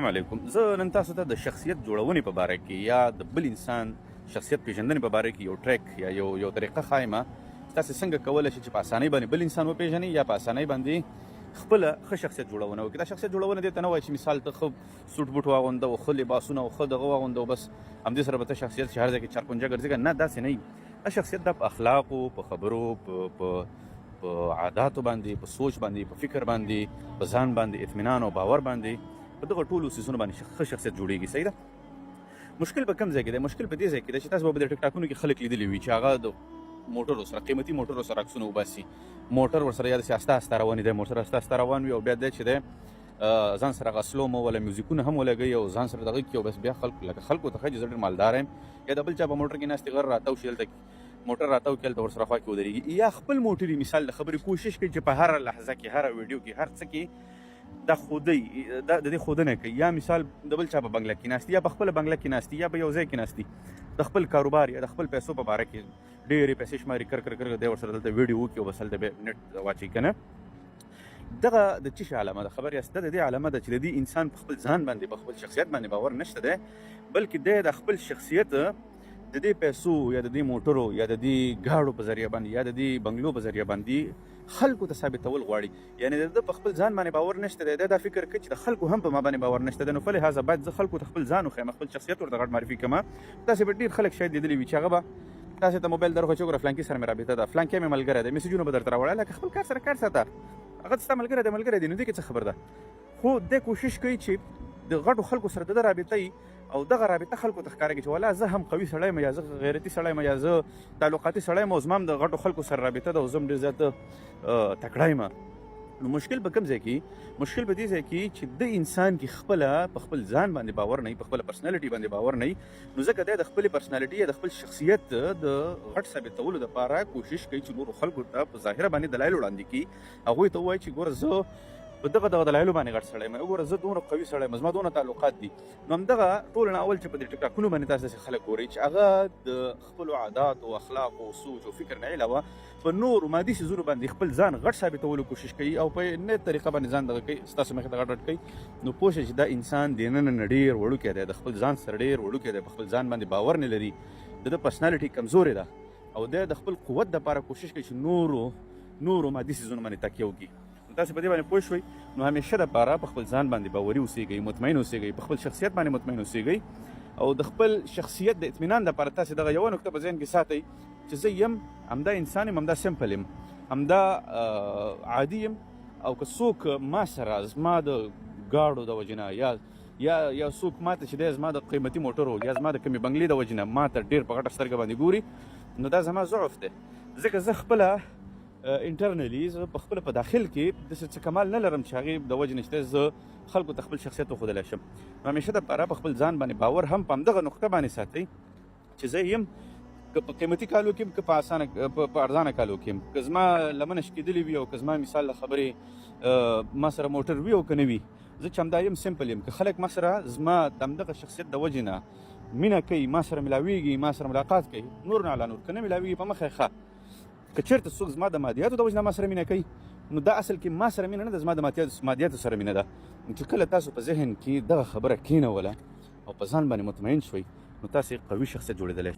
السلام علیکم. زه نن تاسو ته د شخصیت جوړونې په باره کې یا د بل انسان شخصیت پیژندنې په باره کې یو ټریک یا یو طریقه ښایم چې تاسو څنګه کولی شئ چې په اسانۍ باندې بل انسان وپیژنئ یا په اسانۍ باندې خپله ښه شخصیت جوړونه وکړي. دا شخصیت جوړونه دې ته نه وایي چې مثال ته ښه سوټ بوټ واغونده او ښه لباسونه او ښه دغه واغونده او بس همدې سره به ته شخصیت چې هر ځای کې چارپنجه ګرځېږه. نه، داسې نه وي. دا شخصیت دا په اخلاقو، په خبرو، په عاداتو باندې، په سوچ باندې، په فکر باندې، په ځان باندې اطمینان او باور باندې، په دغه ټولو څیزونو باندې ښه شخصیت جوړیږي. صحیح ده. مشکل په کوم ځای کې دی؟ مشکل په دې ځای کې دی چې تاسو به د ټیک ټاکونو کې خلک لیدلي وي چې هغه د موټرو سره قیمتي موټرو سره عکسونه وباسي. موټر ورسره یا داسې استه استه روان دی، موټر استه استه روان وي او بیا دی چې دی ځان سره هغه سلومو ولا میوزیکونه هم ولګوي او ځان سره دغه کړي او بس بیا خلکو ته ښایي چې زه ډېر مالدار یم، یا د بل چا په موټر کې ناست غر راتاو شي هلته موټر راتاو کړي هلته ورسره خوا کې ودرېږي، یا خپل موټر مثال د خبرې کوشش کوي چې په هره لحظه کې، هره ویډیو کې، هر څه کې دا خودی د دې ښودنه کوي، یا مثال د بل چا په بنګله کې ناستي، یا په خپله بنګله کې ناستي، یا په یو ځای کې ناستي، د خپل کاروبار یا د خپل پیسو په باره کې ډېرې پیسې شماري، کر دی ورسره دلته ویډیو وکړي او بس هلته بیا نټ واچوي که نه. دغه د څه شي علامه ده؟ خبر یاست؟ د دې علامه ده چې د دې انسان په خپل ځان باندې، په خپل شخصیت باندې باور نشته دی، بلکې دی د خپل شخصیت د دې پیسو یا د دې موټرو یا د دې ګاډو په ذریعه باندې یا د دې بنګلو په ذریعه باندې خلکو ته ثابتول غواړي. یعنې د ده په خپل ځان باندې باور نشته دی، دا فکر کوي چې د خلکو هم په ما باندې باور نشته دی، نو فلهذا باید زه خلکو ته خپل ځان وښیم، خپل شخصیت ورته غټ معرفي کړم. تاسې به ډېر خلک شاید لیدلي وي چې هغه به تاسې ته موبایل درخوا چې وګوره فلانکي سره مې رابطه ده، فلانکی مې ملګری دی، میسجونه به درته راوړی، لکه خپل کار سره کار ساته، هغه ستا ملګری دی نو دې کې څه خبر ده. خو دی کوشش کوي چې د غټو خلکو سره د ده رابطه وي او دغه رابطه خلکو ته ښکاره کړي چې والا زه هم قوي سړی یم، یا زه غیرتي سړی یم، یا زه تعلقاتي سړی یم او زما هم د غټو خلکو سره رابطه ده او زه هم ډېر زیات تکړه یم. نو مشکل په کوم ځای کې؟ مشکل په دې ځای کې چې د انسان کې خپله په خپل ځان باندې باور نه وي، په خپله پرسنالټي باندې باور نه وي، نو ځکه دی د خپلې پرسنالټي یا د خپل شخصیت د غټ ثابتولو دپاره کوشش کوي چې نورو خلکو ته په ظاهره باندې دلایل وړاندې کړي، هغوی ته ووایي چې ګوره زه په دغه دلایلو باندې غټ سړی یم، وګوره زه دومره قوي سړی یم، زما دونه تعلقات دي. نو همدغه ټول نه اول چې په دې ټیک ټاکونو باندې تاسو داسې خلک ګورئ چې هغه د خپلو عاداتو، اخلاقو، سوچ او فکر نه علاوه په نورو مادي څیزونو باندې خپل ځان غټ ثابتولو کوشش کوي او په نوې طریقه باندې ځان دغه کوي، ستاسو مخې ته غټ کوي. نو پوه شئ چې دا انسان دننه نه ډېر وړوکی دی، د خپل ځان سره ډېر وړوکی دی، په خپل ځان باندې باور نه لري، د ده پرسنالټي کمزورې ده او دی د خپل قوت دپاره کوشش کوي چې نورو مادي څیزونو باندې تکیه وکړي. تاسو په دې باندې پوه شوئ، نو همیشه دپاره په خپل ځان باندې باوري اوسېږئ، مطمئن اوسېږئ، په خپل شخصیت باندې مطمئن اوسېږئ او د خپل شخصیت د اطمینان دپاره تاسې دغه یوه نکته په ذهن کې ساتئ چې زه یم همدا انسان یم، همدا سمپل یم، همدا عادي یم، او که څوک ما سره زما د ګاډو د وجې نه یا څوک ما ته چې دی زما د قیمتي موټرو یا زما د کمې بنګلې د وجې نه ما ته ډېر په غټه سترګه باندې ګوري، نو دا زما ضعف دی، ځکه زه خپله انټرنلي زه په خپله په داخل کې داسې څه کمال نه لرم چې هغې د وجې نه چې زه خلکو ته خپل شخصیت وښودلی شم. نو همیشه دپاره په خپل ځان باندې باور هم په همدغه نقطه باندې ساتئ چې زه یم، که په قیمتي کالو کې یم که په ارزانه کالو کې یم، که زما لمنه شکېدلې وي او که زما مثال د خبرې ما سره موټر وي او که نه وي، زه چې همدا یم سمپل یم. که خلک ما سره زما د همدغه شخصیت د وجې نه مینه کوي، ما سره ملاویږي، ما سره ملاقات کوي، نور نه علا نور، که نه ملاویږي په مخه یې ښه. که چېرته څوک زما د مادیاتو د وجې نه ما سره مینه کوي، نو دا اصل کې ما سره مینه نه ده، زما د مادیاتو سره مینه ده. چې کله تاسو په ذهن کې دغه خبره کېنوله او په ځان باندې مطمئن شوئ، نو تاسې قوي شخصیت جوړېدلی